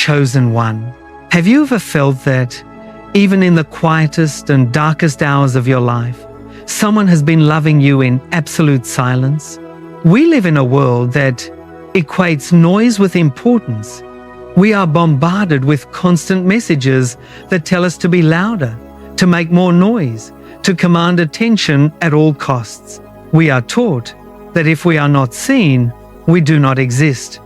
chosen one. Have you ever felt that, even in the quietest and darkest hours of your life, someone has been loving you in absolute silence? We live in a world that equates noise with importance. We are bombarded with constant messages that tell us to be louder, to make more noise, to command attention at all costs. We are taught that if we are not seen, we do not exist.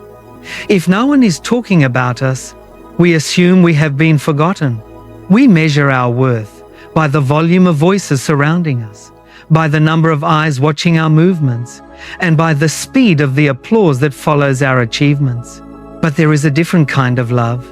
If no one is talking about us, we assume we have been forgotten. We measure our worth by the volume of voices surrounding us, by the number of eyes watching our movements, and by the speed of the applause that follows our achievements. But there is a different kind of love,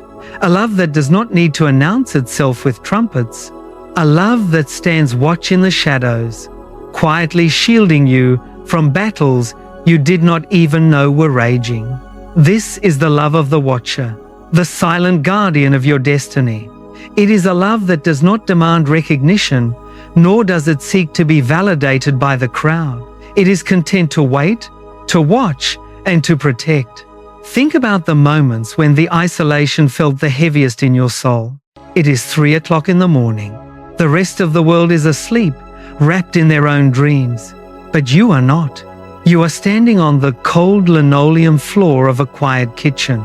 a love that does not need to announce itself with trumpets, a love that stands watch in the shadows, quietly shielding you from battles you did not even know were raging. This is the love of the watcher, the silent guardian of your destiny. It is a love that does not demand recognition, nor does it seek to be validated by the crowd. It is content to wait, to watch, and to protect. Think about the moments when the isolation felt the heaviest in your soul. It is 3 o'clock in the morning. The rest of the world is asleep, wrapped in their own dreams. But you are not. You are standing on the cold linoleum floor of a quiet kitchen.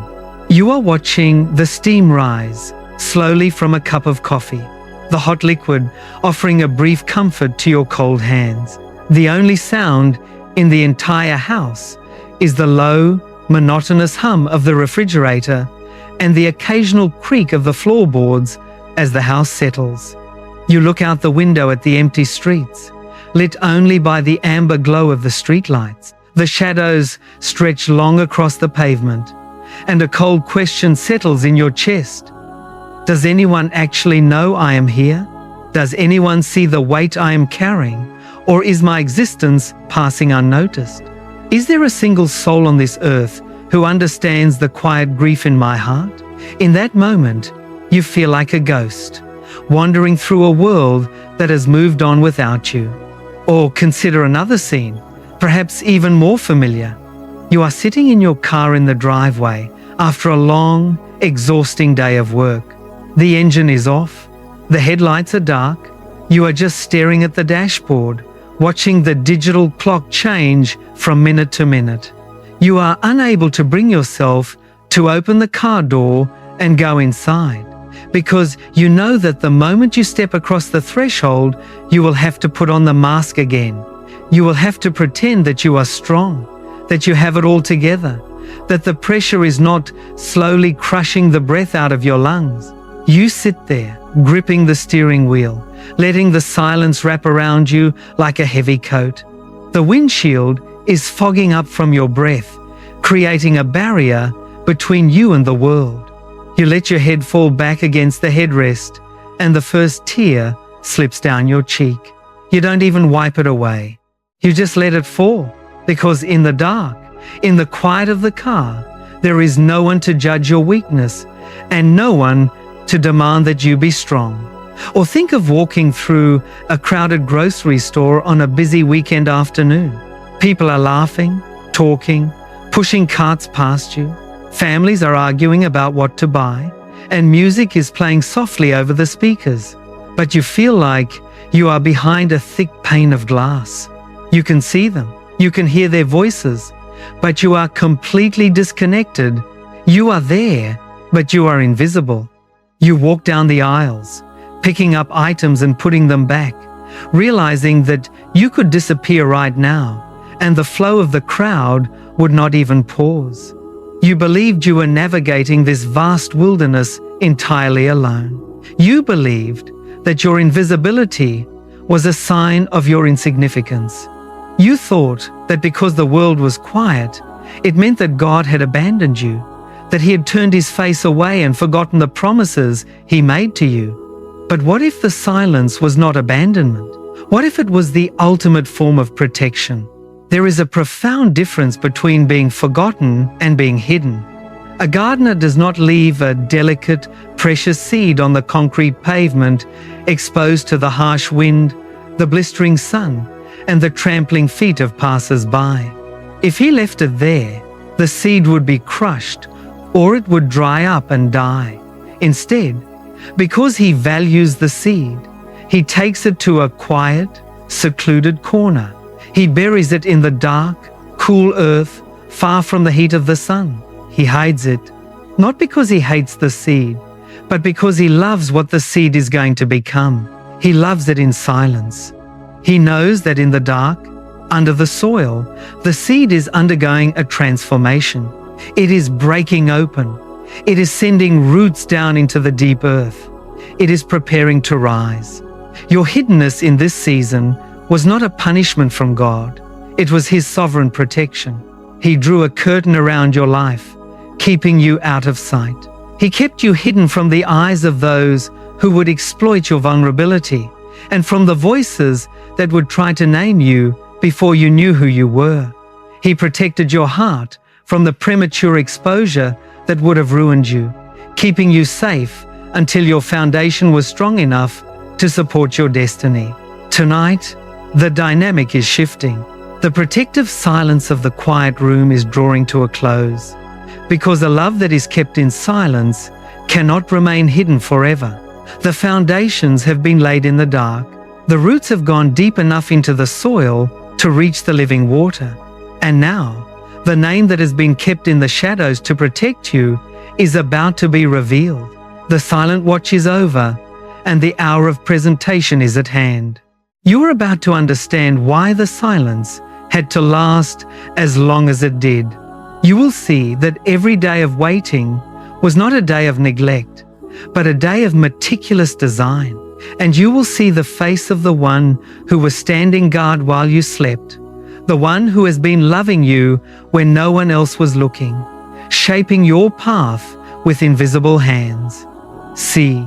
You are watching the steam rise slowly from a cup of coffee, the hot liquid offering a brief comfort to your cold hands. The only sound in the entire house is the low, monotonous hum of the refrigerator and the occasional creak of the floorboards as the house settles. You look out the window at the empty streets, lit only by the amber glow of the streetlights. The shadows stretch long across the pavement, and a cold question settles in your chest. Does anyone actually know I am here? Does anyone see the weight I am carrying? Or is my existence passing unnoticed? Is there a single soul on this earth who understands the quiet grief in my heart? In that moment, you feel like a ghost, wandering through a world that has moved on without you. Or consider another scene, perhaps even more familiar. You are sitting in your car in the driveway after a long, exhausting day of work. The engine is off, the headlights are dark, you are just staring at the dashboard, watching the digital clock change from minute to minute. You are unable to bring yourself to open the car door and go inside, because you know that the moment you step across the threshold, you will have to put on the mask again. You will have to pretend that you are strong, that you have it all together, that the pressure is not slowly crushing the breath out of your lungs. You sit there, gripping the steering wheel, letting the silence wrap around you like a heavy coat. The windshield is fogging up from your breath, creating a barrier between you and the world. You let your head fall back against the headrest, and the first tear slips down your cheek. You don't even wipe it away. You just let it fall, because in the dark, in the quiet of the car, there is no one to judge your weakness, and no one to demand that you be strong. Or think of walking through a crowded grocery store on a busy weekend afternoon. People are laughing, talking, pushing carts past you. Families are arguing about what to buy, and music is playing softly over the speakers. But you feel like you are behind a thick pane of glass. You can see them, you can hear their voices, but you are completely disconnected. You are there, but you are invisible. You walk down the aisles, picking up items and putting them back, realizing that you could disappear right now, and the flow of the crowd would not even pause. You believed you were navigating this vast wilderness entirely alone. You believed that your invisibility was a sign of your insignificance. You thought that because the world was quiet, it meant that God had abandoned you, that He had turned His face away and forgotten the promises He made to you. But what if the silence was not abandonment? What if it was the ultimate form of protection? There is a profound difference between being forgotten and being hidden. A gardener does not leave a delicate, precious seed on the concrete pavement, exposed to the harsh wind, the blistering sun, and the trampling feet of passers-by. If he left it there, the seed would be crushed, or it would dry up and die. Instead, because he values the seed, he takes it to a quiet, secluded corner. He buries it in the dark, cool earth, far from the heat of the sun. He hides it, not because he hates the seed, but because he loves what the seed is going to become. He loves it in silence. He knows that in the dark, under the soil, the seed is undergoing a transformation. It is breaking open. It is sending roots down into the deep earth. It is preparing to rise. Your hiddenness in this season was not a punishment from God. It was His sovereign protection. He drew a curtain around your life, keeping you out of sight. He kept you hidden from the eyes of those who would exploit your vulnerability and from the voices that would try to name you before you knew who you were. He protected your heart from the premature exposure that would have ruined you, keeping you safe until your foundation was strong enough to support your destiny. Tonight, the dynamic is shifting. The protective silence of the quiet room is drawing to a close, because a love that is kept in silence cannot remain hidden forever. The foundations have been laid in the dark. The roots have gone deep enough into the soil to reach the living water. And now, the name that has been kept in the shadows to protect you is about to be revealed. The silent watch is over, and the hour of presentation is at hand. You are about to understand why the silence had to last as long as it did. You will see that every day of waiting was not a day of neglect, but a day of meticulous design. And you will see the face of the one who was standing guard while you slept, the one who has been loving you when no one else was looking, shaping your path with invisible hands. See,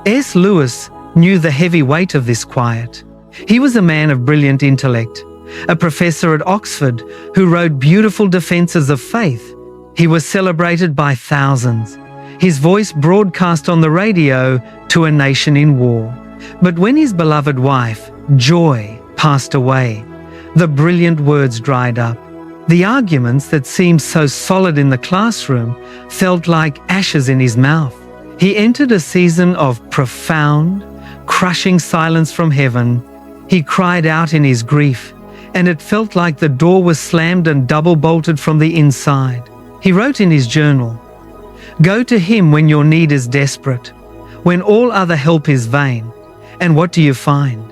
S. Lewis knew the heavy weight of this quiet. He was a man of brilliant intellect, a professor at Oxford who wrote beautiful defenses of faith. He was celebrated by thousands, his voice broadcast on the radio to a nation in war. But when his beloved wife, Joy, passed away, the brilliant words dried up. The arguments that seemed so solid in the classroom felt like ashes in his mouth. He entered a season of profound, crushing silence from heaven. He cried out in his grief, and it felt like the door was slammed and double-bolted from the inside. He wrote in his journal, "Go to Him when your need is desperate, when all other help is vain. And what do you find?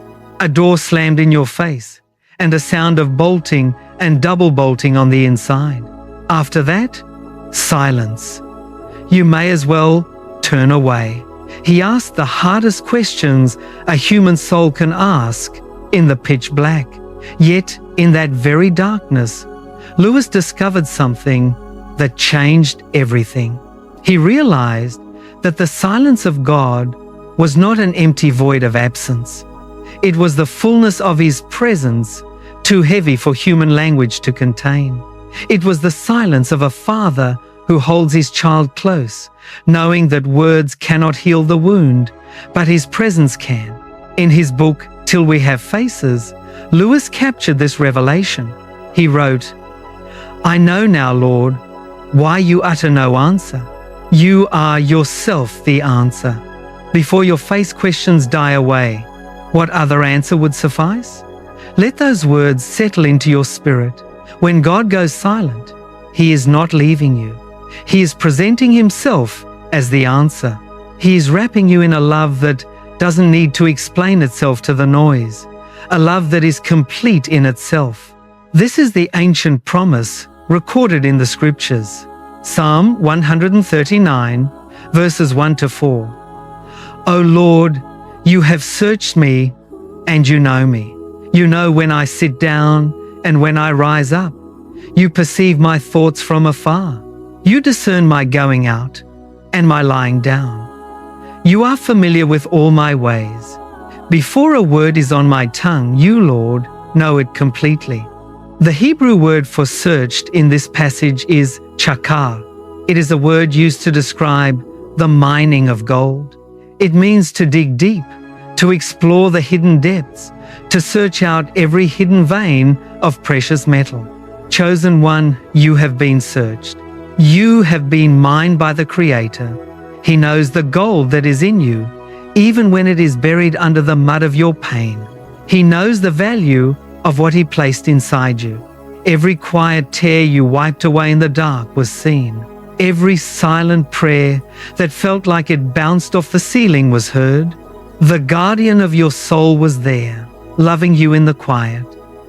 A door slammed in your face, and a sound of bolting and double-bolting on the inside. After that, silence. You may as well turn away." He asked the hardest questions a human soul can ask in the pitch black. Yet, in that very darkness, Lewis discovered something that changed everything. He realized that the silence of God was not an empty void of absence. It was the fullness of His presence, too heavy for human language to contain. It was the silence of a father who holds his child close, knowing that words cannot heal the wound, but His presence can. In his book, Till We Have Faces, Lewis captured this revelation. He wrote, "I know now, Lord, why you utter no answer. You are yourself the answer. Before your face questions die away, what other answer would suffice? Let those words settle into your spirit. When God goes silent, He is not leaving you. He is presenting Himself as the answer. He is wrapping you in a love that doesn't need to explain itself to the noise, a love that is complete in itself." This is the ancient promise recorded in the Scriptures. Psalm 139, verses 1 to 4. "O Lord, you have searched me, and you know me. You know when I sit down and when I rise up. You perceive my thoughts from afar. You discern my going out and my lying down. You are familiar with all my ways. Before a word is on my tongue, you, Lord, know it completely." The Hebrew word for searched in this passage is chakar. It is a word used to describe the mining of gold. It means to dig deep, to explore the hidden depths, to search out every hidden vein of precious metal. Chosen one, you have been searched. You have been mined by the Creator. He knows the gold that is in you, even when it is buried under the mud of your pain. He knows the value of what He placed inside you. Every quiet tear you wiped away in the dark was seen. Every silent prayer that felt like it bounced off the ceiling was heard. The guardian of your soul was there, loving you in the quiet.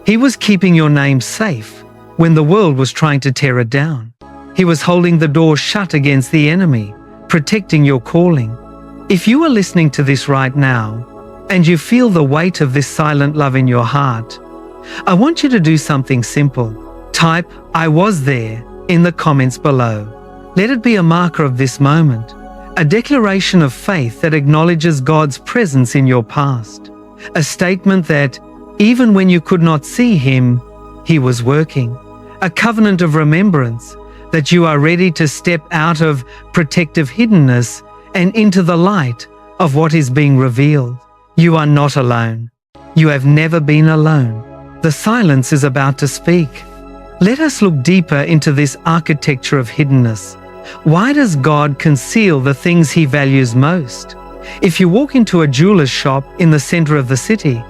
He was keeping your name safe when the world was trying to tear it down. He was holding the door shut against the enemy, protecting your calling. If you are listening to this right now, and you feel the weight of this silent love in your heart, I want you to do something simple. Type "I was there" in the comments below. Let it be a marker of this moment, a declaration of faith that acknowledges God's presence in your past, a statement that even when you could not see Him, He was working, a covenant of remembrance that you are ready to step out of protective hiddenness and into the light of what is being revealed. You are not alone. You have never been alone. The silence is about to speak. Let us look deeper into this architecture of hiddenness. Why does God conceal the things He values most? If you walk into a jeweler's shop in the center of the city,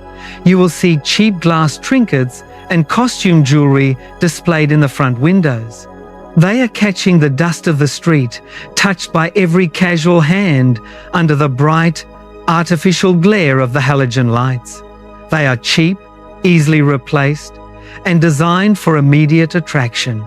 you will see cheap glass trinkets and costume jewelry displayed in the front windows. They are catching the dust of the street, touched by every casual hand under the bright, artificial glare of the halogen lights. They are cheap, easily replaced, and designed for immediate attraction.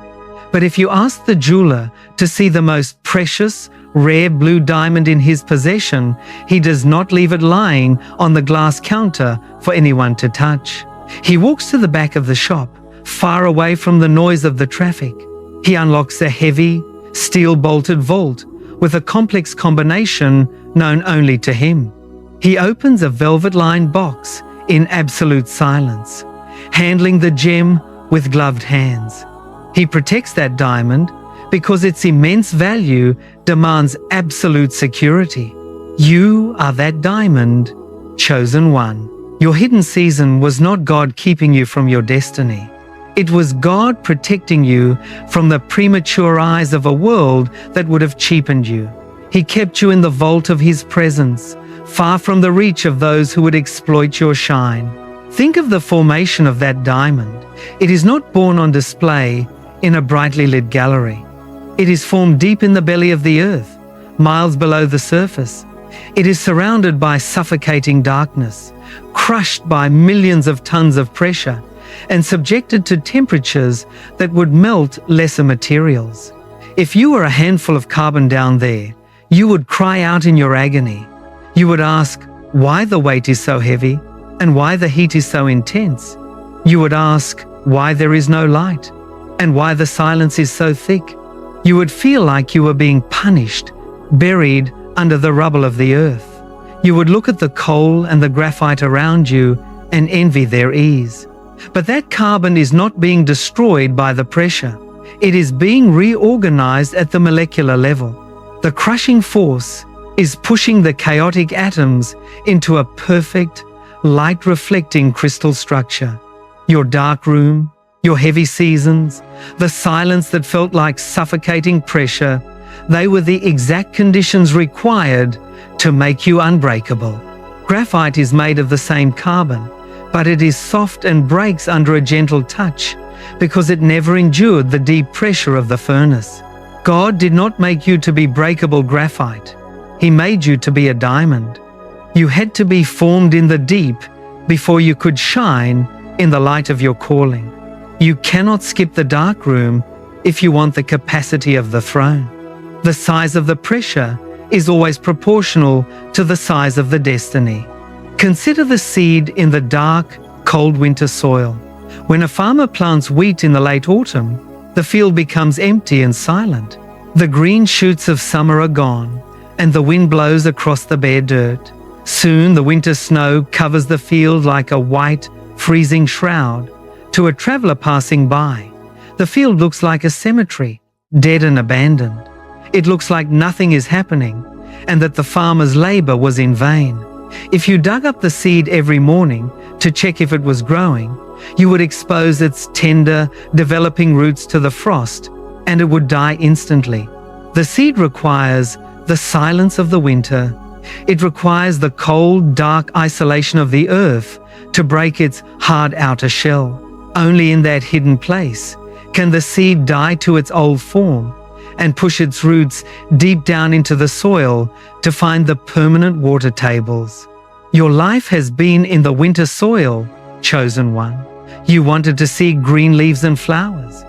But if you ask the jeweler to see the most precious, rare blue diamond in his possession, he does not leave it lying on the glass counter for anyone to touch. He walks to the back of the shop, far away from the noise of the traffic. He unlocks a heavy, steel-bolted vault with a complex combination known only to him. He opens a velvet-lined box in absolute silence, handling the gem with gloved hands. He protects that diamond because its immense value demands absolute security. You are that diamond, chosen one. Your hidden season was not God keeping you from your destiny. It was God protecting you from the premature eyes of a world that would have cheapened you. He kept you in the vault of His presence, far from the reach of those who would exploit your shine. Think of the formation of that diamond. It is not born on display in a brightly lit gallery. It is formed deep in the belly of the earth, miles below the surface. It is surrounded by suffocating darkness, crushed by millions of tons of pressure, and subjected to temperatures that would melt lesser materials. If you were a handful of carbon down there, you would cry out in your agony. You would ask why the weight is so heavy and why the heat is so intense. You would ask why there is no light and why the silence is so thick. You would feel like you were being punished, buried under the rubble of the earth. You would look at the coal and the graphite around you and envy their ease. But that carbon is not being destroyed by the pressure. It is being reorganized at the molecular level. The crushing force is pushing the chaotic atoms into a perfect, light-reflecting crystal structure. Your dark room, your heavy seasons, the silence that felt like suffocating pressure, they were the exact conditions required to make you unbreakable. Graphite is made of the same carbon, but it is soft and breaks under a gentle touch because it never endured the deep pressure of the furnace. God did not make you to be breakable graphite. He made you to be a diamond. You had to be formed in the deep before you could shine in the light of your calling. You cannot skip the dark room if you want the capacity of the throne. The size of the pressure is always proportional to the size of the destiny. Consider the seed in the dark, cold winter soil. When a farmer plants wheat in the late autumn, the field becomes empty and silent. The green shoots of summer are gone, and the wind blows across the bare dirt. Soon the winter snow covers the field like a white, freezing shroud. To a traveler passing by, the field looks like a cemetery, dead and abandoned. It looks like nothing is happening, and that the farmer's labor was in vain. If you dug up the seed every morning to check if it was growing, you would expose its tender, developing roots to the frost and it would die instantly. The seed requires the silence of the winter. It requires the cold, dark isolation of the earth to break its hard outer shell. Only in that hidden place can the seed die to its old form and push its roots deep down into the soil to find the permanent water tables. Your life has been in the winter soil, chosen one. You wanted to see green leaves and flowers.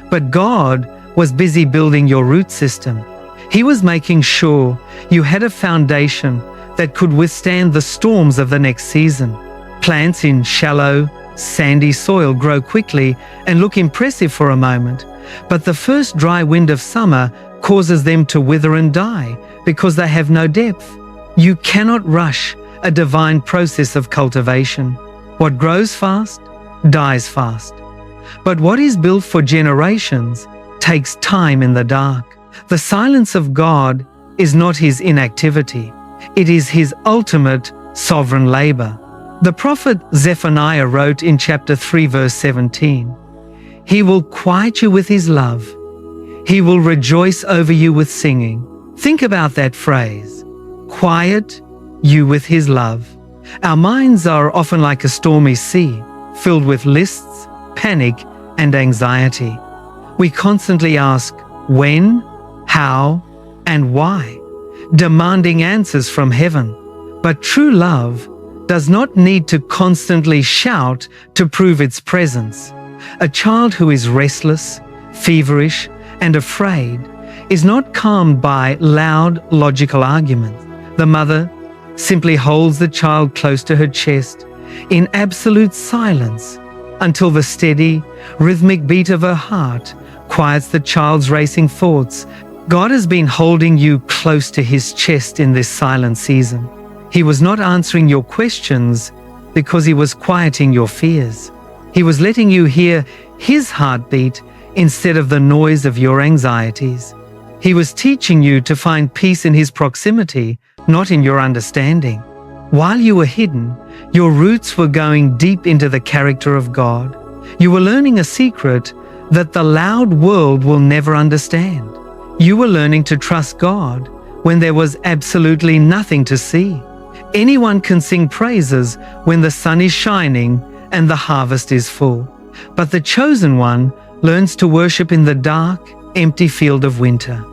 But God was busy building your root system. He was making sure you had a foundation that could withstand the storms of the next season. Plants in shallow, sandy soil grow quickly and look impressive for a moment, but the first dry wind of summer causes them to wither and die because they have no depth. You cannot rush a divine process of cultivation. What grows fast, dies fast. But what is built for generations takes time in the dark. The silence of God is not His inactivity. It is His ultimate sovereign labor. The prophet Zephaniah wrote in chapter 3 verse 17, "He will quiet you with His love. He will rejoice over you with singing." Think about that phrase, quiet you with His love. Our minds are often like a stormy sea, filled with lists, panic, and anxiety. We constantly ask when, how, and why, demanding answers from heaven. But true love does not need to constantly shout to prove its presence. A child who is restless, feverish, and afraid is not calmed by loud, logical arguments. The mother simply holds the child close to her chest in absolute silence until the steady, rhythmic beat of her heart quiets the child's racing thoughts. God has been holding you close to His chest in this silent season. He was not answering your questions because He was quieting your fears. He was letting you hear His heartbeat instead of the noise of your anxieties. He was teaching you to find peace in His proximity, not in your understanding. While you were hidden, your roots were going deep into the character of God. You were learning a secret that the loud world will never understand. You were learning to trust God when there was absolutely nothing to see. Anyone can sing praises when the sun is shining and the harvest is full. But the chosen one learns to worship in the dark, empty field of winter.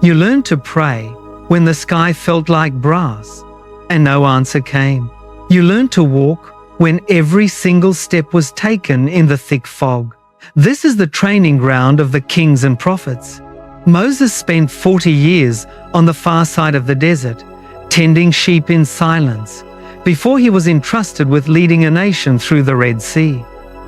You learned to pray when the sky felt like brass and no answer came. You learned to walk when every single step was taken in the thick fog. This is the training ground of the kings and prophets. Moses spent 40 years on the far side of the desert, tending sheep in silence, before he was entrusted with leading a nation through the Red Sea.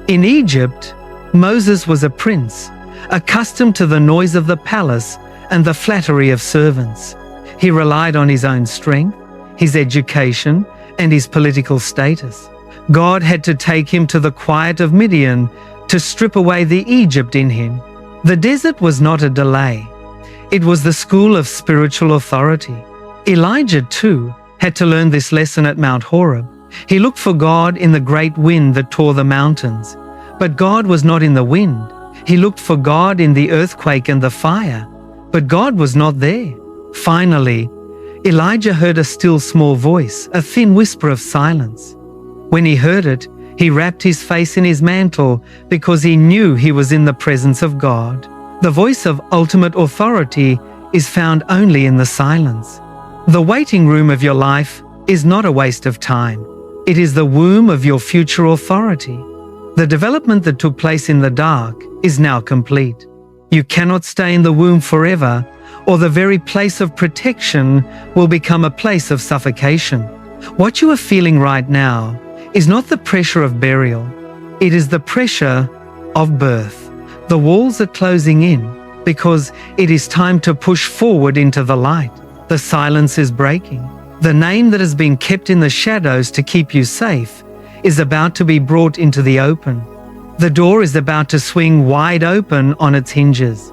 In Egypt, Moses was a prince, accustomed to the noise of the palace and the flattery of servants. He relied on his own strength, his education, and his political status. God had to take him to the quiet of Midian to strip away the Egypt in him. The desert was not a delay. It was the school of spiritual authority. Elijah, too, had to learn this lesson at Mount Horeb. He looked for God in the great wind that tore the mountains. But God was not in the wind. He looked for God in the earthquake and the fire. But God was not there. Finally, Elijah heard a still small voice, a thin whisper of silence. When he heard it, he wrapped his face in his mantle because he knew he was in the presence of God. The voice of ultimate authority is found only in the silence. The waiting room of your life is not a waste of time. It is the womb of your future authority. The development that took place in the dark is now complete. You cannot stay in the womb forever, or the very place of protection will become a place of suffocation. What you are feeling right now is not the pressure of burial. It is the pressure of birth. The walls are closing in because it is time to push forward into the light. The silence is breaking. The name that has been kept in the shadows to keep you safe is about to be brought into the open. The door is about to swing wide open on its hinges.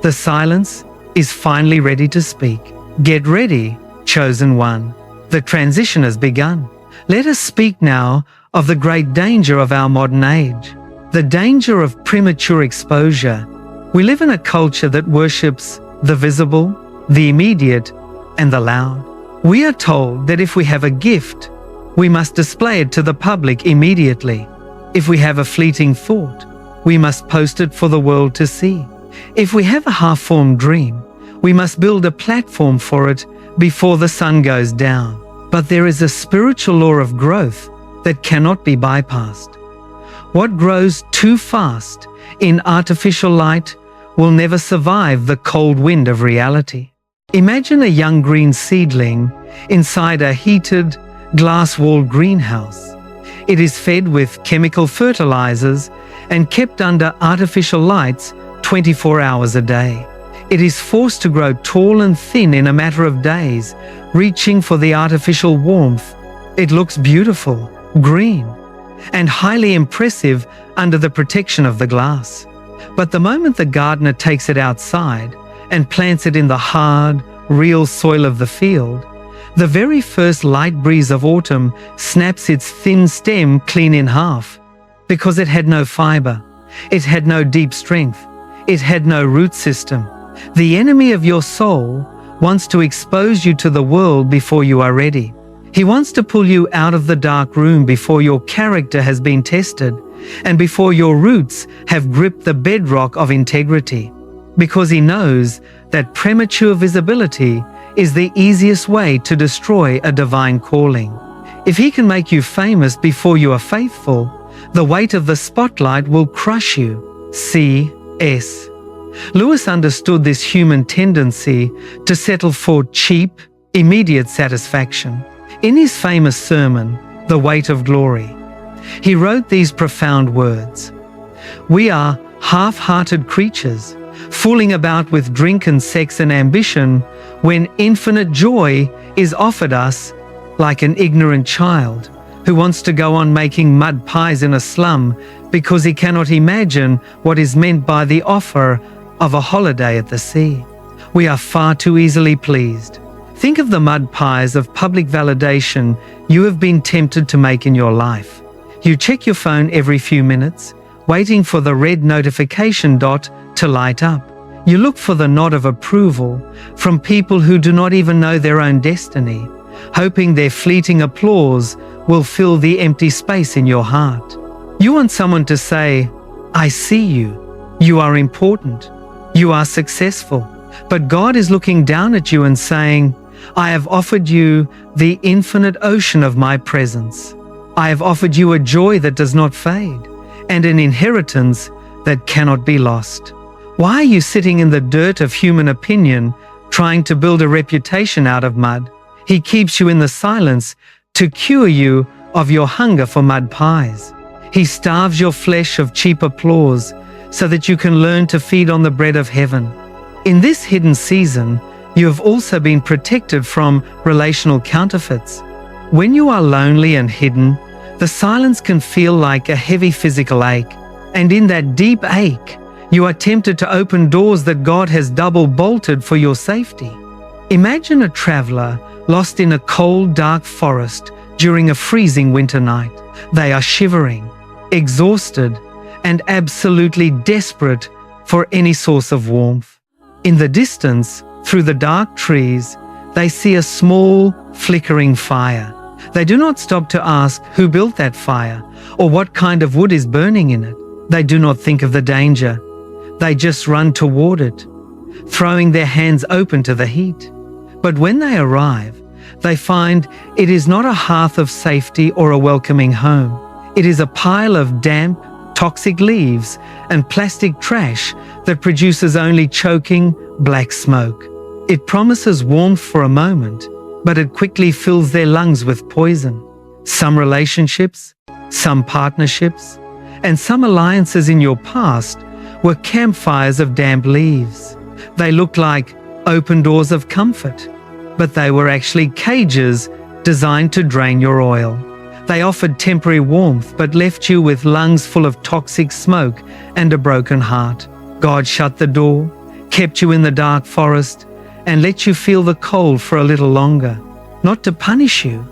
The silence is finally ready to speak. Get ready, chosen one. The transition has begun. Let us speak now of the great danger of our modern age, the danger of premature exposure. We live in a culture that worships the visible, the immediate, and the loud. We are told that if we have a gift, we must display it to the public immediately. If we have a fleeting thought, we must post it for the world to see. If we have a half-formed dream, we must build a platform for it before the sun goes down. But there is a spiritual law of growth that cannot be bypassed. What grows too fast in artificial light will never survive the cold wind of reality. Imagine a young green seedling inside a heated, glass-walled greenhouse. It is fed with chemical fertilizers and kept under artificial lights 24 hours a day. It is forced to grow tall and thin in a matter of days, reaching for the artificial warmth. It looks beautiful, green, and highly impressive under the protection of the glass. But the moment the gardener takes it outside and plants it in the hard, real soil of the field, the very first light breeze of autumn snaps its thin stem clean in half. Because it had no fiber, it had no deep strength, it had no root system. The enemy of your soul wants to expose you to the world before you are ready. He wants to pull you out of the dark room before your character has been tested and before your roots have gripped the bedrock of integrity. Because he knows that premature visibility is the easiest way to destroy a divine calling. If he can make you famous before you are faithful, the weight of the spotlight will crush you. C.S. Lewis understood this human tendency to settle for cheap, immediate satisfaction. In his famous sermon, The Weight of Glory, he wrote these profound words: "We are half-hearted creatures, fooling about with drink and sex and ambition, when infinite joy is offered us, like an ignorant child who wants to go on making mud pies in a slum because he cannot imagine what is meant by the offer of a holiday at the sea. We are far too easily pleased. Think of the mud pies of public validation you have been tempted to make in your life. You check your phone every few minutes, waiting for the red notification dot to light up. You look for the nod of approval from people who do not even know their own destiny, hoping their fleeting applause will fill the empty space in your heart. You want someone to say, 'I see you. You are important. You are successful.' But God is looking down at you and saying, 'I have offered you the infinite ocean of my presence. I have offered you a joy that does not fade and an inheritance that cannot be lost. Why are you sitting in the dirt of human opinion, trying to build a reputation out of mud? He keeps you in the silence to cure you of your hunger for mud pies. He starves your flesh of cheap applause so that you can learn to feed on the bread of heaven. In this hidden season, you have also been protected from relational counterfeits. When you are lonely and hidden, the silence can feel like a heavy physical ache, and in that deep ache, you are tempted to open doors that God has double bolted for your safety. Imagine a traveler lost in a cold, dark forest during a freezing winter night. They are shivering, exhausted, and absolutely desperate for any source of warmth. In the distance, through the dark trees, they see a small, flickering fire. They do not stop to ask who built that fire or what kind of wood is burning in it. They do not think of the danger. They just run toward it, throwing their hands open to the heat. But when they arrive, they find it is not a hearth of safety or a welcoming home. It is a pile of damp, toxic leaves and plastic trash that produces only choking, black smoke. It promises warmth for a moment, but it quickly fills their lungs with poison. Some relationships, some partnerships, and some alliances in your past were campfires of damp leaves. They looked like open doors of comfort, but they were actually cages designed to drain your oil. They offered temporary warmth, but left you with lungs full of toxic smoke and a broken heart. God shut the door, kept you in the dark forest, and let you feel the cold for a little longer, not to punish you,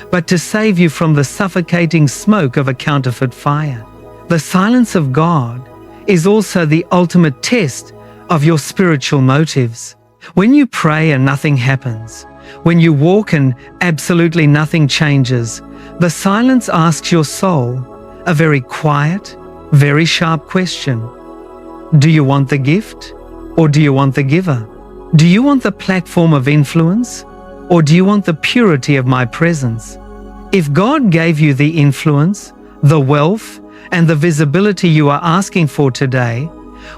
but to save you from the suffocating smoke of a counterfeit fire. The silence of God is also the ultimate test of your spiritual motives. When you pray and nothing happens, when you walk and absolutely nothing changes, the silence asks your soul a very quiet, very sharp question. Do you want the gift, or do you want the giver? Do you want the platform of influence, or do you want the purity of my presence? If God gave you the influence, the wealth, and the visibility you are asking for today,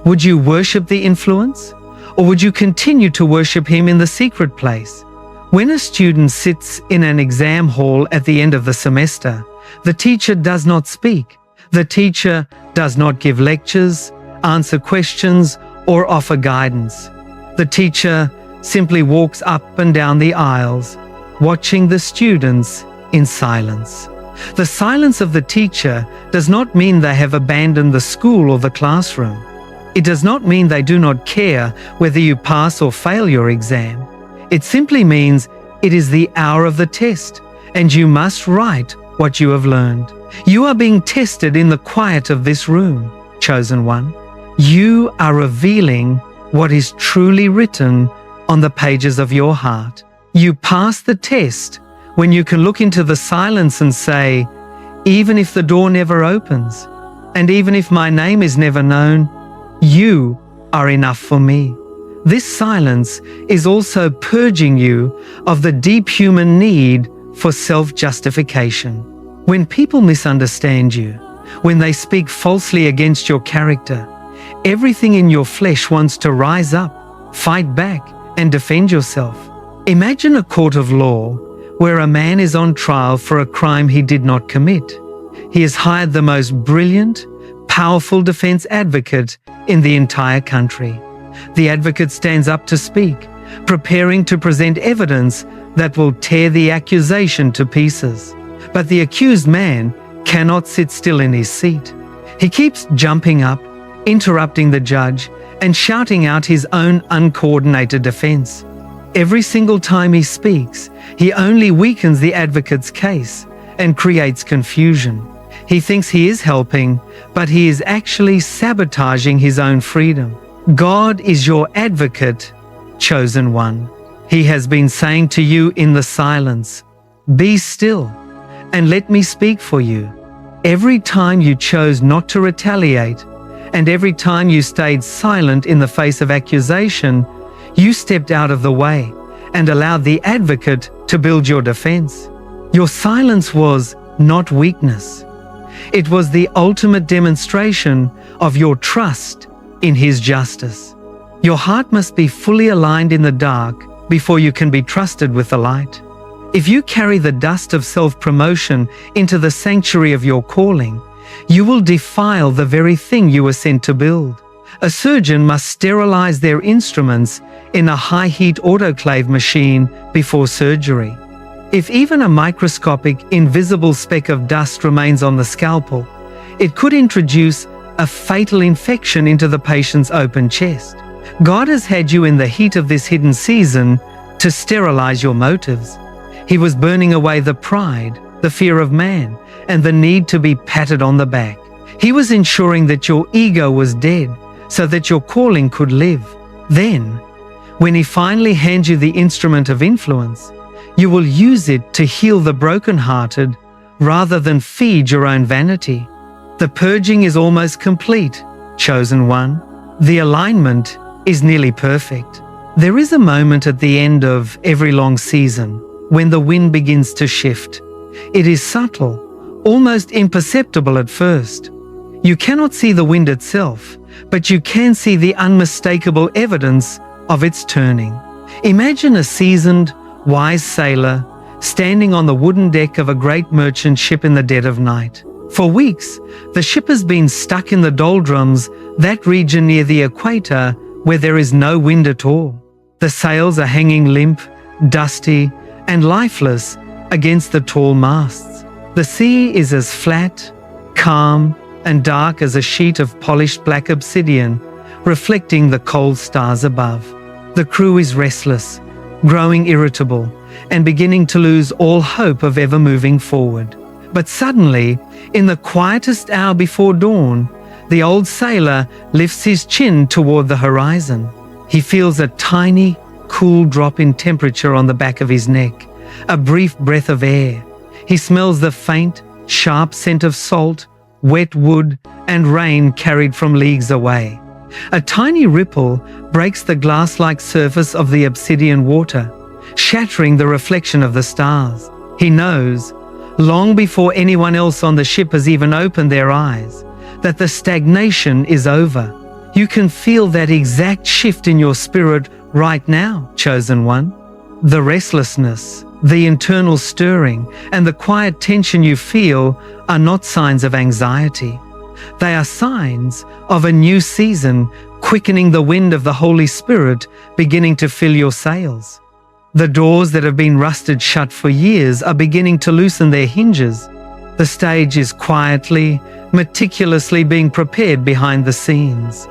would you worship the influence, or would you continue to worship Him in the secret place? When a student sits in an exam hall at the end of the semester, the teacher does not speak. The teacher does not give lectures, answer questions, or offer guidance. The teacher simply walks up and down the aisles, watching the students in silence. The silence of the teacher does not mean they have abandoned the school or the classroom. It does not mean they do not care whether you pass or fail your exam. It simply means it is the hour of the test, and you must write what you have learned. You are being tested in the quiet of this room, chosen one. You are revealing what is truly written on the pages of your heart. You pass the test when you can look into the silence and say, even if the door never opens, and even if my name is never known, you are enough for me. This silence is also purging you of the deep human need for self-justification. When people misunderstand you, when they speak falsely against your character, everything in your flesh wants to rise up, fight back, and defend yourself. Imagine a court of law where a man is on trial for a crime he did not commit. He has hired the most brilliant, powerful defense advocate in the entire country. The advocate stands up to speak, preparing to present evidence that will tear the accusation to pieces. But the accused man cannot sit still in his seat. He keeps jumping up, interrupting the judge, and shouting out his own uncoordinated defense. Every single time he speaks, he only weakens the advocate's case and creates confusion. He thinks he is helping, but he is actually sabotaging his own freedom. God is your advocate, chosen one. He has been saying to you in the silence, "Be still and let me speak for you." Every time you chose not to retaliate, and every time you stayed silent in the face of accusation, you stepped out of the way and allowed the advocate to build your defense. Your silence was not weakness. It was the ultimate demonstration of your trust in His justice. Your heart must be fully aligned in the dark before you can be trusted with the light. If you carry the dust of self-promotion into the sanctuary of your calling, you will defile the very thing you were sent to build. A surgeon must sterilize their instruments in a high-heat autoclave machine before surgery. If even a microscopic, invisible speck of dust remains on the scalpel, it could introduce a fatal infection into the patient's open chest. God has had you in the heat of this hidden season to sterilize your motives. He was burning away the pride, the fear of man, and the need to be patted on the back. He was ensuring that your ego was dead so that your calling could live. Then, when He finally hands you the instrument of influence, you will use it to heal the brokenhearted rather than feed your own vanity. The purging is almost complete, chosen one. The alignment is nearly perfect. There is a moment at the end of every long season when the wind begins to shift. It is subtle, almost imperceptible at first. You cannot see the wind itself, but you can see the unmistakable evidence of its turning. Imagine a seasoned, wise sailor standing on the wooden deck of a great merchant ship in the dead of night. For weeks, the ship has been stuck in the doldrums, that region near the equator where there is no wind at all. The sails are hanging limp, dusty, and lifeless against the tall masts. The sea is as flat, calm, and dark as a sheet of polished black obsidian, reflecting the cold stars above. The crew is restless, growing irritable, and beginning to lose all hope of ever moving forward. But suddenly, in the quietest hour before dawn, The old sailor lifts his chin toward the horizon. He feels a tiny, cool drop in temperature on the back of his neck, a brief breath of air. He smells the faint, sharp scent of salt, wet wood, and rain carried from leagues away. A tiny ripple breaks the glass-like surface of the obsidian water, shattering the reflection of the stars. He knows, long before anyone else on the ship has even opened their eyes, that the stagnation is over. You can feel that exact shift in your spirit right now, chosen one. The restlessness, the internal stirring, and the quiet tension you feel are not signs of anxiety. They are signs of a new season, quickening the wind of the Holy Spirit beginning to fill your sails. The doors that have been rusted shut for years are beginning to loosen their hinges. The stage is quietly, meticulously being prepared behind the scenes.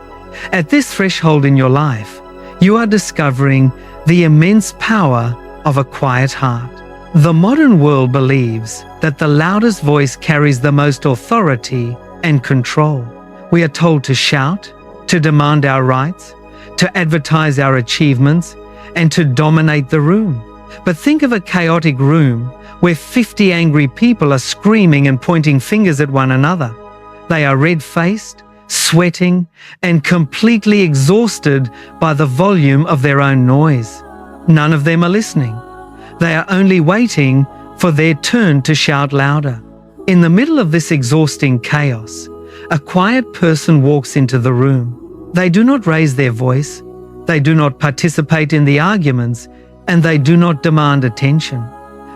At this threshold in your life, you are discovering the immense power of a quiet heart. The modern world believes that the loudest voice carries the most authority and control. We are told to shout, to demand our rights, to advertise our achievements, and to dominate the room. But think of a chaotic room where 50 angry people are screaming and pointing fingers at one another. They are red-faced, sweating, and completely exhausted by the volume of their own noise. None of them are listening. They are only waiting for their turn to shout louder. In the middle of this exhausting chaos, a quiet person walks into the room. They do not raise their voice, they do not participate in the arguments, and they do not demand attention.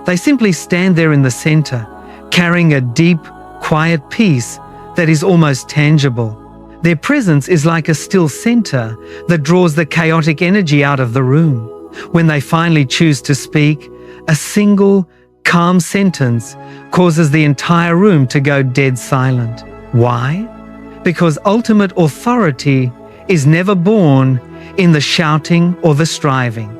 They simply stand there in the center, carrying a deep, quiet peace that is almost tangible. Their presence is like a still center that draws the chaotic energy out of the room. When they finally choose to speak, a single, calm sentence causes the entire room to go dead silent. Why? Because ultimate authority is never born in the shouting or the striving.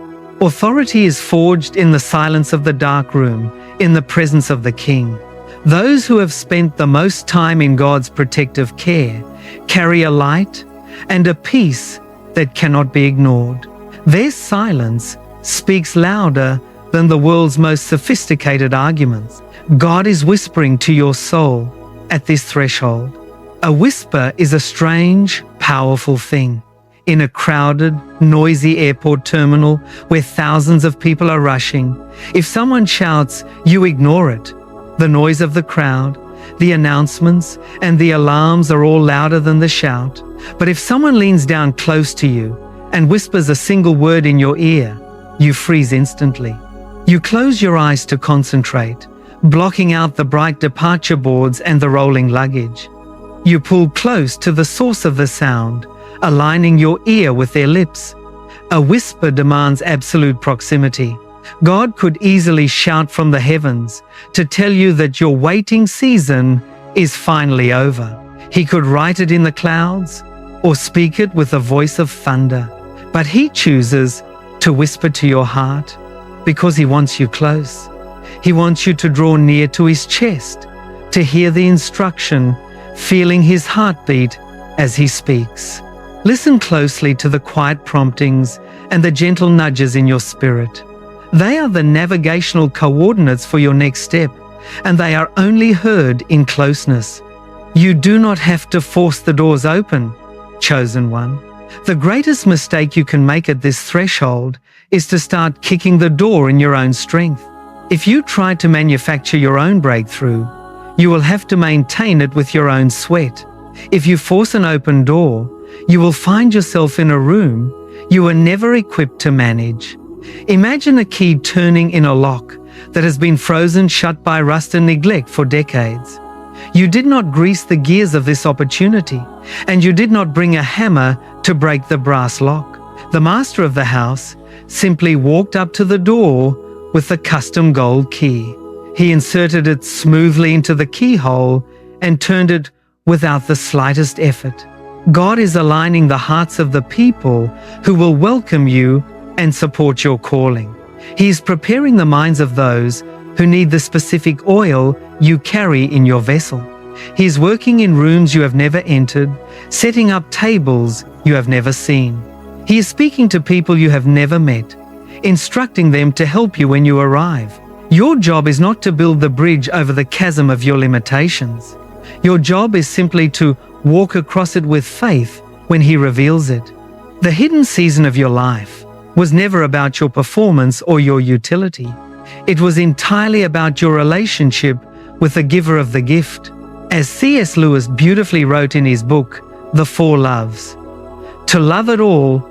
Authority is forged in the silence of the dark room, in the presence of the King. Those who have spent the most time in God's protective care carry a light and a peace that cannot be ignored. Their silence speaks louder than the world's most sophisticated arguments. God is whispering to your soul at this threshold. A whisper is a strange, powerful thing. In a crowded, noisy airport terminal where thousands of people are rushing, if someone shouts, you ignore it. The noise of the crowd, the announcements, and the alarms are all louder than the shout. But if someone leans down close to you and whispers a single word in your ear, you freeze instantly. You close your eyes to concentrate, blocking out the bright departure boards and the rolling luggage. You pull close to the source of the sound, aligning your ear with their lips. A whisper demands absolute proximity. God could easily shout from the heavens to tell you that your waiting season is finally over. He could write it in the clouds or speak it with a voice of thunder. But He chooses to whisper to your heart because He wants you close. He wants you to draw near to His chest, to hear the instruction, feeling His heartbeat as He speaks. Listen closely to the quiet promptings and the gentle nudges in your spirit. They are the navigational coordinates for your next step, and they are only heard in closeness. You do not have to force the doors open, chosen one. The greatest mistake you can make at this threshold is to start kicking the door in your own strength. If you try to manufacture your own breakthrough, you will have to maintain it with your own sweat. If you force an open door, you will find yourself in a room you were never equipped to manage. Imagine a key turning in a lock that has been frozen shut by rust and neglect for decades. You did not grease the gears of this opportunity, and you did not bring a hammer to break the brass lock. The master of the house simply walked up to the door with the custom gold key. He inserted it smoothly into the keyhole and turned it without the slightest effort. God is aligning the hearts of the people who will welcome you and support your calling. He is preparing the minds of those who need the specific oil you carry in your vessel. He is working in rooms you have never entered, setting up tables you have never seen. He is speaking to people you have never met, instructing them to help you when you arrive. Your job is not to build the bridge over the chasm of your limitations. Your job is simply to walk across it with faith when He reveals it. The hidden season of your life was never about your performance or your utility. It was entirely about your relationship with the giver of the gift. As C.S. Lewis beautifully wrote in his book, The Four Loves, to love at all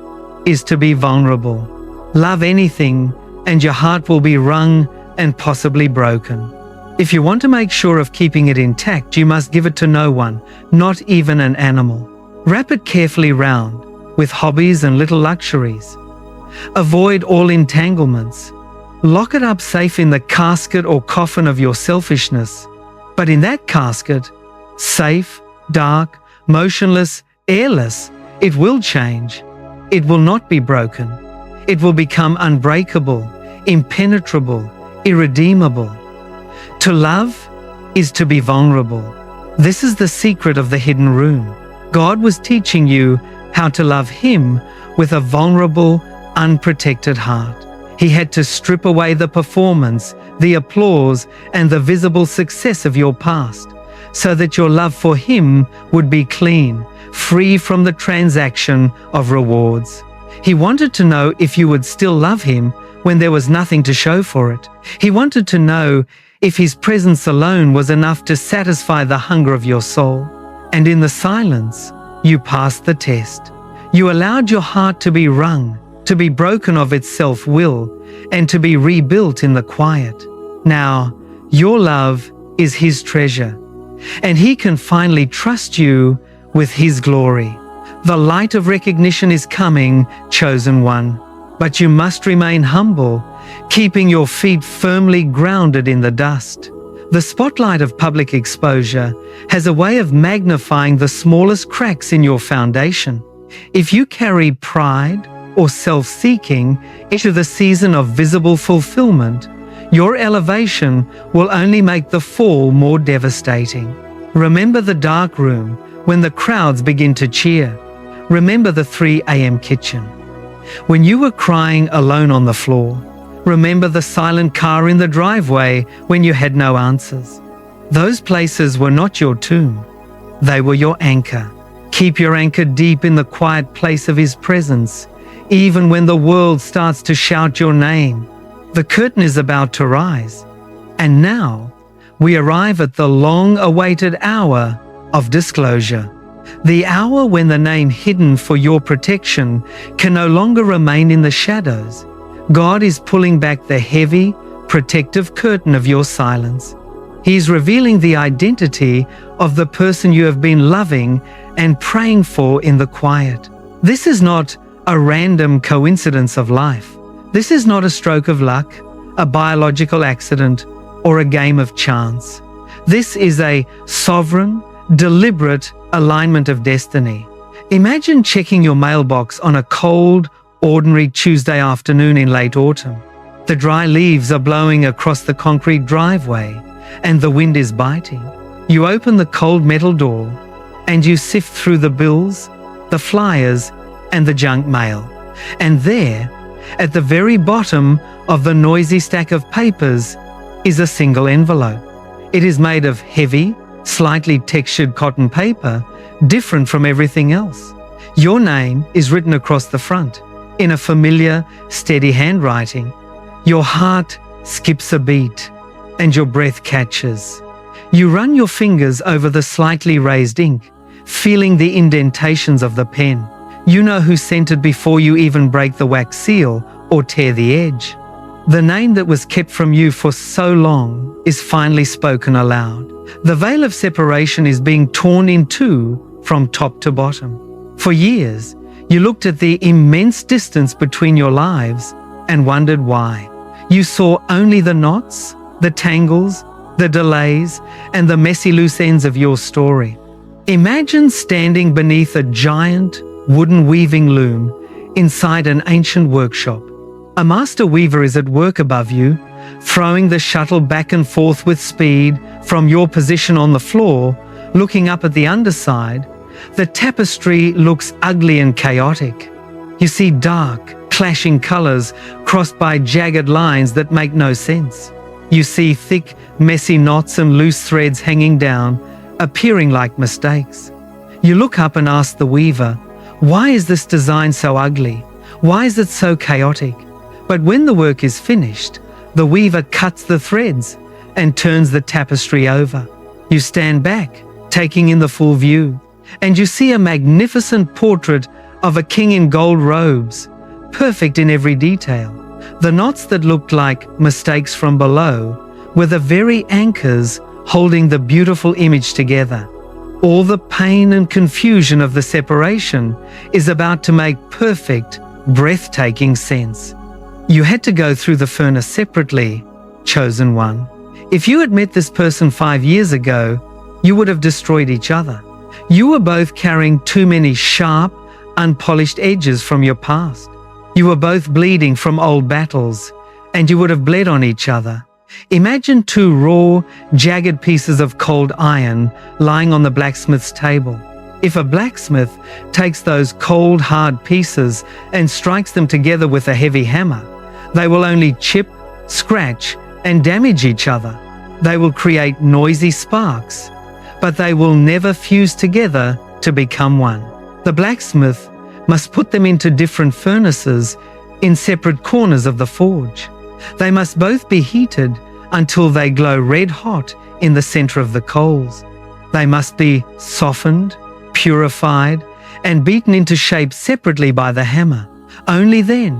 is to be vulnerable. Love anything and your heart will be wrung and possibly broken. If you want to make sure of keeping it intact, you must give it to no one, not even an animal. Wrap it carefully round with hobbies and little luxuries. Avoid all entanglements. Lock it up safe in the casket or coffin of your selfishness. But in that casket, safe, dark, motionless, airless, it will change. It will not be broken. It will become unbreakable, impenetrable, irredeemable. To love is to be vulnerable. This is the secret of the hidden room. God was teaching you how to love Him with a vulnerable, unprotected heart. He had to strip away the performance, the applause, and the visible success of your past, so that your love for Him would be clean, free from the transaction of rewards. He wanted to know if you would still love Him when there was nothing to show for it. He wanted to know if His presence alone was enough to satisfy the hunger of your soul. And in the silence, you passed the test. You allowed your heart to be wrung, to be broken of its self-will, and to be rebuilt in the quiet. Now, your love is His treasure, and He can finally trust you with His glory. The light of recognition is coming, chosen one, but you must remain humble, keeping your feet firmly grounded in the dust. The spotlight of public exposure has a way of magnifying the smallest cracks in your foundation. If you carry pride or self-seeking into the season of visible fulfillment, your elevation will only make the fall more devastating. Remember the dark room when the crowds begin to cheer. Remember the 3 a.m. kitchen. When you were crying alone on the floor, remember the silent car in the driveway when you had no answers. Those places were not your tomb. They were your anchor. Keep your anchor deep in the quiet place of His presence, even when the world starts to shout your name. The curtain is about to rise. And now, we arrive at the long-awaited hour of disclosure. The hour when the name hidden for your protection can no longer remain in the shadows. God is pulling back the heavy, protective curtain of your silence. He is revealing the identity of the person you have been loving and praying for in the quiet. This is not a random coincidence of life. This is not a stroke of luck, a biological accident, or a game of chance. This is a sovereign, deliberate alignment of destiny. Imagine checking your mailbox on a cold, ordinary Tuesday afternoon in late autumn. The dry leaves are blowing across the concrete driveway, and the wind is biting. You open the cold metal door, and you sift through the bills, the flyers, and the junk mail. And there, at the very bottom of the noisy stack of papers, is a single envelope. It is made of heavy, slightly textured cotton paper, different from everything else. Your name is written across the front, in a familiar, steady handwriting. Your heart skips a beat, and your breath catches. You run your fingers over the slightly raised ink, feeling the indentations of the pen. You know who sent it before you even break the wax seal or tear the edge. The name that was kept from you for so long is finally spoken aloud. The veil of separation is being torn in two from top to bottom. For years, you looked at the immense distance between your lives and wondered why. You saw only the knots, the tangles, the delays, and the messy loose ends of your story. Imagine standing beneath a giant wooden weaving loom inside an ancient workshop. A master weaver is at work above you, throwing the shuttle back and forth with speed from your position on the floor Looking up at the underside, the tapestry looks ugly and chaotic. You see dark, clashing colors crossed by jagged lines that make no sense. You see thick, messy knots and loose threads hanging down, appearing like mistakes. You look up and ask the weaver, "Why is this design so ugly? Why is it so chaotic?" But when the work is finished, the weaver cuts the threads and turns the tapestry over. You stand back, taking in the full view, and you see a magnificent portrait of a king in gold robes, perfect in every detail. The knots that looked like mistakes from below were the very anchors holding the beautiful image together. All the pain and confusion of the separation is about to make perfect, breathtaking sense. You had to go through the furnace separately, chosen one. If you had met this person 5 years ago, you would have destroyed each other. You were both carrying too many sharp, unpolished edges from your past. You were both bleeding from old battles, and you would have bled on each other. Imagine two raw, jagged pieces of cold iron lying on the blacksmith's table. If a blacksmith takes those cold, hard pieces and strikes them together with a heavy hammer, they will only chip, scratch, and damage each other. They will create noisy sparks, but they will never fuse together to become one. The blacksmith must put them into different furnaces in separate corners of the forge. They must both be heated until they glow red hot in the center of the coals. They must be softened, purified, and beaten into shape separately by the hammer. Only then,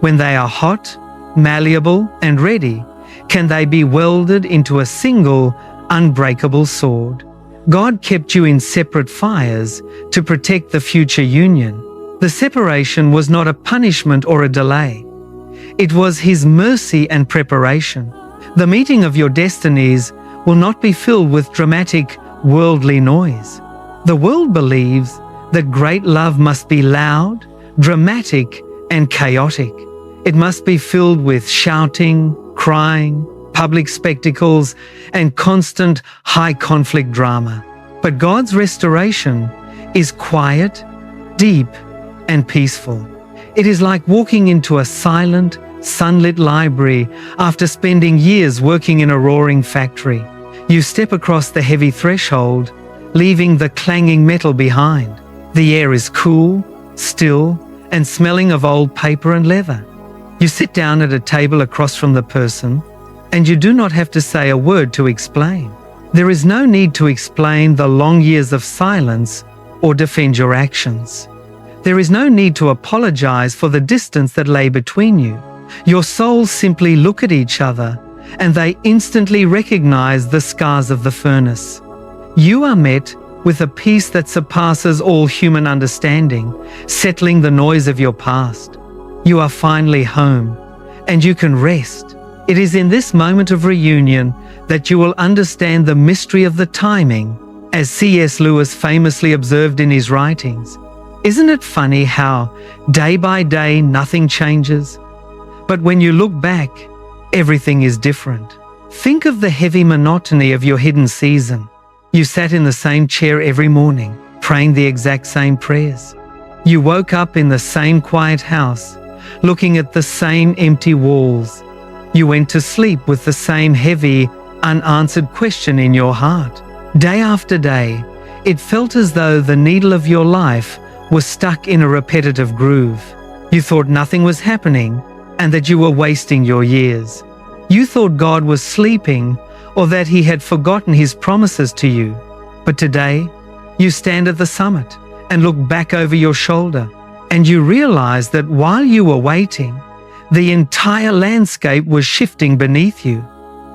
when they are hot, malleable, and ready, can they be welded into a single, unbreakable sword. God kept you in separate fires to protect the future union. The separation was not a punishment or a delay. It was His mercy and preparation. The meeting of your destinies will not be filled with dramatic, worldly noise. The world believes that great love must be loud, dramatic, and chaotic. It must be filled with shouting, crying, public spectacles, and constant high-conflict drama. But God's restoration is quiet, deep, and peaceful. It is like walking into a silent, sunlit library after spending years working in a roaring factory. You step across the heavy threshold, leaving the clanging metal behind. The air is cool, still, and smelling of old paper and leather. You sit down at a table across from the person, and you do not have to say a word to explain. There is no need to explain the long years of silence or defend your actions. There is no need to apologize for the distance that lay between you. Your souls simply look at each other, and they instantly recognize the scars of the furnace. You are met with a peace that surpasses all human understanding, settling the noise of your past. You are finally home, and you can rest. It is in this moment of reunion that you will understand the mystery of the timing, as C.S. Lewis famously observed in his writings. Isn't it funny how, day by day, nothing changes? But when you look back, everything is different. Think of the heavy monotony of your hidden season. You sat in the same chair every morning, praying the exact same prayers. You woke up in the same quiet house, looking at the same empty walls. You went to sleep with the same heavy, unanswered question in your heart. Day after day, it felt as though the needle of your life was stuck in a repetitive groove. You thought nothing was happening and that you were wasting your years. You thought God was sleeping or that He had forgotten His promises to you. But today, you stand at the summit and look back over your shoulder, and you realize that while you were waiting, the entire landscape was shifting beneath you.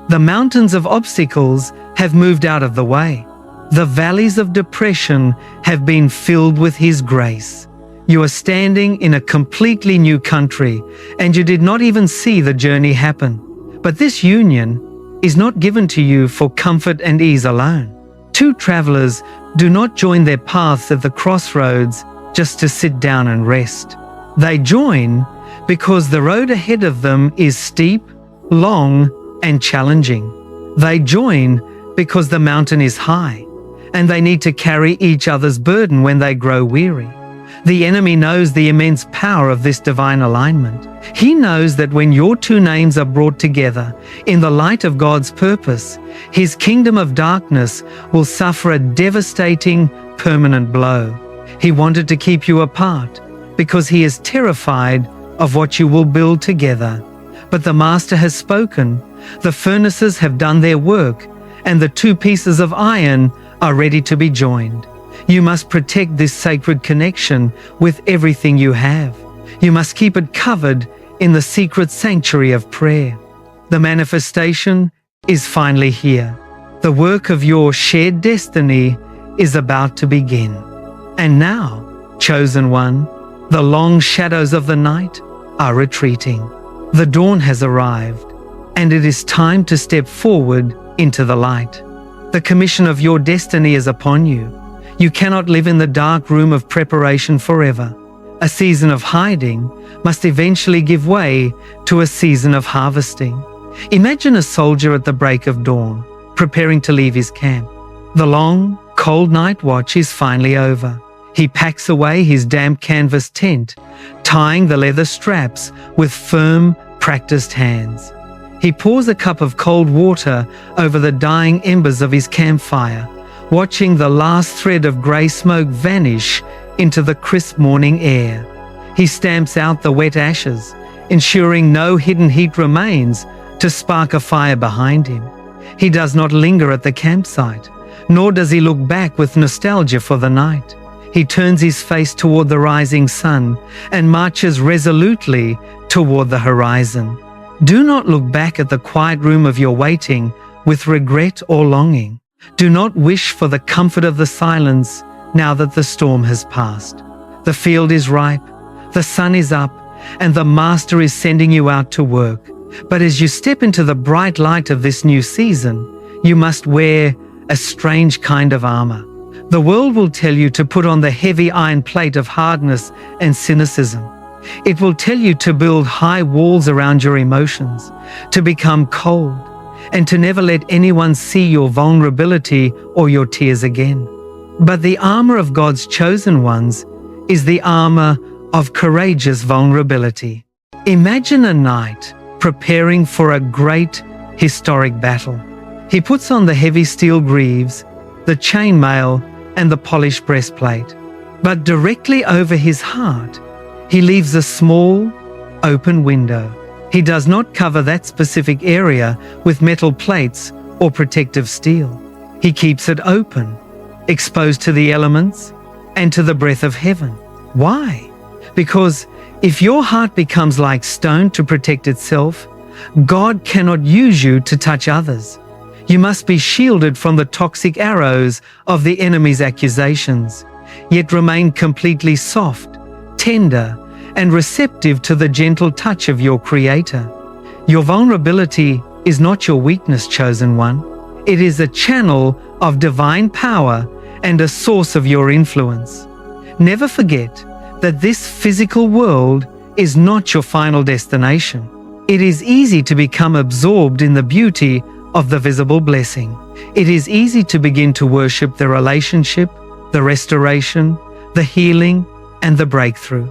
The mountains of obstacles have moved out of the way. The valleys of depression have been filled with His grace. You are standing in a completely new country, and you did not even see the journey happen. But this union is not given to you for comfort and ease alone. Two travelers do not join their paths at the crossroads just to sit down and rest. They join because the road ahead of them is steep, long, and challenging. They join because the mountain is high, and they need to carry each other's burden when they grow weary. The enemy knows the immense power of this divine alignment. He knows that when your two names are brought together in the light of God's purpose, his kingdom of darkness will suffer a devastating, permanent blow. He wanted to keep you apart because he is terrified of what you will build together. But the Master has spoken, the furnaces have done their work, and the two pieces of iron are ready to be joined. You must protect this sacred connection with everything you have. You must keep it covered in the secret sanctuary of prayer. The manifestation is finally here. The work of your shared destiny is about to begin. And now, chosen one, the long shadows of the night are retreating. The dawn has arrived, and it is time to step forward into the light. The commission of your destiny is upon you. You cannot live in the dark room of preparation forever. A season of hiding must eventually give way to a season of harvesting. Imagine a soldier at the break of dawn, preparing to leave his camp. The long, cold night watch is finally over. He packs away his damp canvas tent, tying the leather straps with firm, practiced hands. He pours a cup of cold water over the dying embers of his campfire, watching the last thread of grey smoke vanish into the crisp morning air. He stamps out the wet ashes, ensuring no hidden heat remains to spark a fire behind him. He does not linger at the campsite, nor does he look back with nostalgia for the night. He turns his face toward the rising sun and marches resolutely toward the horizon. Do not look back at the quiet room of your waiting with regret or longing. Do not wish for the comfort of the silence now that the storm has passed. The field is ripe, the sun is up, and the Master is sending you out to work. But as you step into the bright light of this new season, you must wear a strange kind of armor. The world will tell you to put on the heavy iron plate of hardness and cynicism. It will tell you to build high walls around your emotions, to become cold, and to never let anyone see your vulnerability or your tears again. But the armor of God's chosen ones is the armor of courageous vulnerability. Imagine a knight preparing for a great historic battle. He puts on the heavy steel greaves, the chainmail, and the polished breastplate. But directly over his heart, he leaves a small, open window. He does not cover that specific area with metal plates or protective steel. He keeps it open, exposed to the elements and to the breath of heaven. Why? Because if your heart becomes like stone to protect itself, God cannot use you to touch others. You must be shielded from the toxic arrows of the enemy's accusations, yet remain completely soft, tender, and receptive to the gentle touch of your Creator. Your vulnerability is not your weakness, chosen one. It is a channel of divine power and a source of your influence. Never forget that this physical world is not your final destination. It is easy to become absorbed in the beauty of the visible blessing. It is easy to begin to worship the relationship, the restoration, the healing, and the breakthrough.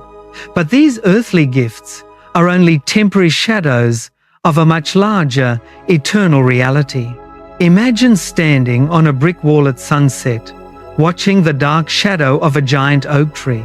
But these earthly gifts are only temporary shadows of a much larger, eternal reality. Imagine standing on a brick wall at sunset, watching the dark shadow of a giant oak tree.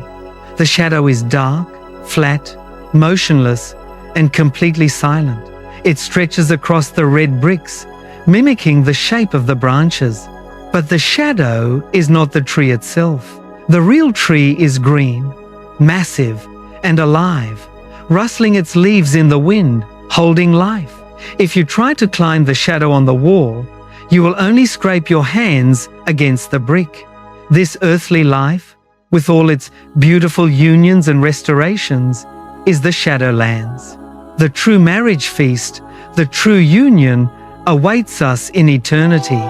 The shadow is dark, flat, motionless, and completely silent. It stretches across the red bricks, mimicking the shape of the branches. But the shadow is not the tree itself. The real tree is green, massive, and alive, rustling its leaves in the wind, holding life. If you try to climb the shadow on the wall, you will only scrape your hands against the brick. This earthly life, with all its beautiful unions and restorations, is the Shadowlands. The true marriage feast, the true union, awaits us in eternity.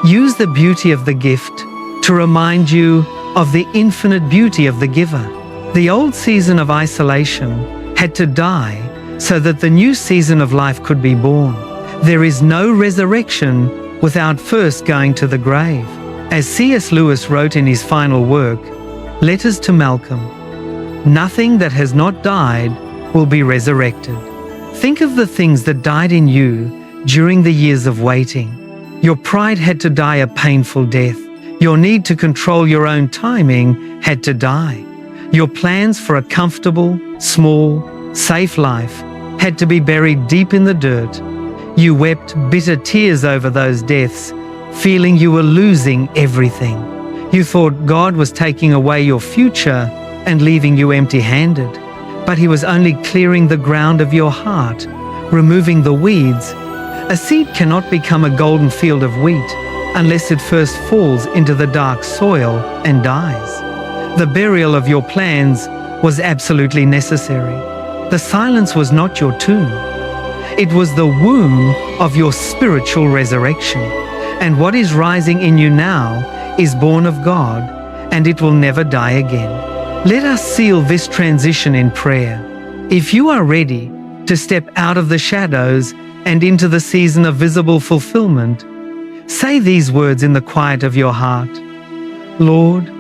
Use the beauty of the gift to remind you of the infinite beauty of the giver. The old season of isolation had to die so that the new season of life could be born. There is no resurrection without first going to the grave. As C.S. Lewis wrote in his final work, Letters to Malcolm, nothing that has not died will be resurrected. Think of the things that died in you during the years of waiting. Your pride had to die a painful death. Your need to control your own timing had to die. Your plans for a comfortable, small, safe life had to be buried deep in the dirt. You wept bitter tears over those deaths, feeling you were losing everything. You thought God was taking away your future and leaving you empty-handed. But He was only clearing the ground of your heart, removing the weeds. A seed cannot become a golden field of wheat unless it first falls into the dark soil and dies. The burial of your plans was absolutely necessary. The silence was not your tomb. It was the womb of your spiritual resurrection. And what is rising in you now is born of God, and it will never die again. Let us seal this transition in prayer. If you are ready to step out of the shadows and into the season of visible fulfillment, say these words in the quiet of your heart. Lord,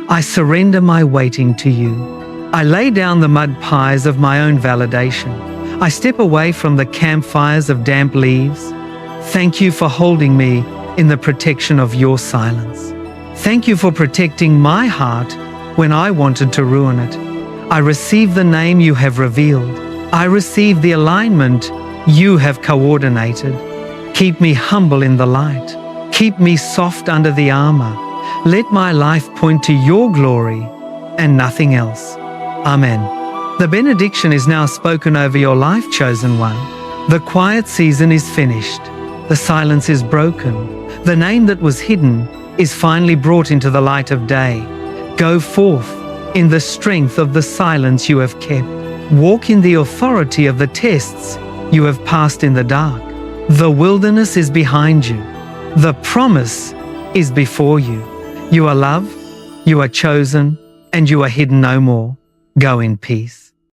I surrender my waiting to you. I lay down the mud pies of my own validation. I step away from the campfires of damp leaves. Thank you for holding me in the protection of your silence. Thank you for protecting my heart when I wanted to ruin it. I receive the name you have revealed. I receive the alignment you have coordinated. Keep me humble in the light. Keep me soft under the armor. Let my life point to your glory and nothing else. Amen. The benediction is now spoken over your life, chosen one. The quiet season is finished. The silence is broken. The name that was hidden is finally brought into the light of day. Go forth in the strength of the silence you have kept. Walk in the authority of the tests you have passed in the dark. The wilderness is behind you. The promise is before you. You are loved, you are chosen, and you are hidden no more. Go in peace.